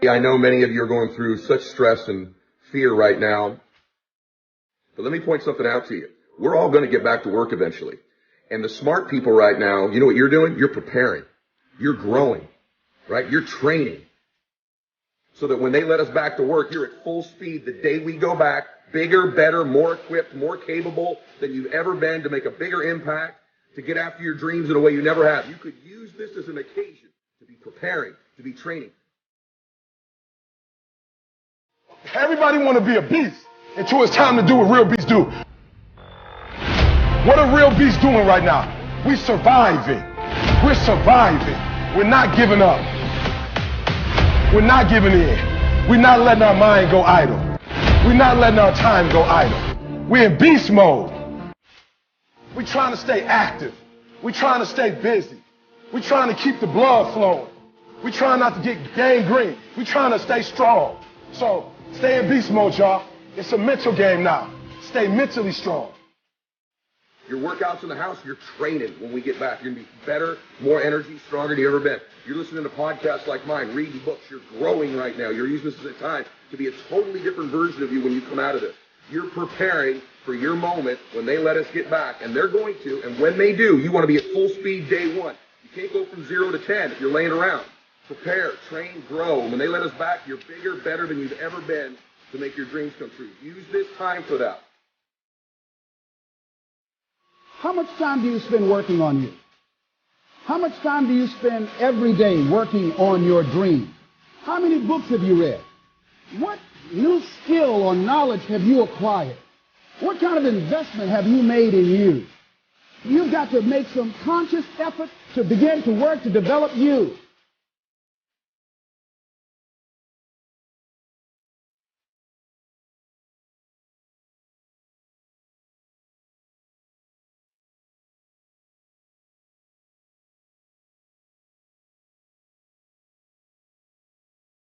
I know many of you are going through such stress and fear right now, but let me point something out to you. We're all going to get back to work eventually. And the smart people right now, you know what you're doing? You're preparing. You're growing, right? You're training. So that when they let us back to work, you're at full speed the day we go back, bigger, better, more equipped, more capable than you've ever been to make a bigger impact, to get after your dreams in a way you never have. You could use this as an occasion to be preparing, to be training. Everybody want to be a beast until it's time to do what real beasts do. What are real beasts doing right now? We surviving. We're surviving. We're not giving up. We're not giving in. We're not letting our mind go idle. We're not letting our time go idle. We're in beast mode. We're trying to stay active. We're trying to stay busy. We're trying to keep the blood flowing. We're trying not to get gangrene. We're trying to stay strong. So stay in beast mode, y'all. It's a mental game now. Stay mentally strong. Your workouts in the house, you're training when we get back. You're going to be better, more energy, stronger than you've ever been. You're listening to podcasts like mine, reading books. You're growing right now. You're using this as a time to be a totally different version of you when you come out of this. You're preparing for your moment when they let us get back, and they're going to, and when they do, you want to be at full speed day one. You can't go from 0 to 10 if you're laying around. Prepare, train, grow. And when they let us back, you're bigger, better than you've ever been to make your dreams come true. Use this time for that. How much time do you spend working on you? How much time do you spend every day working on your dreams? How many books have you read? What new skill or knowledge have you acquired? What kind of investment have you made in you? You've got to make some conscious effort to begin to work to develop you.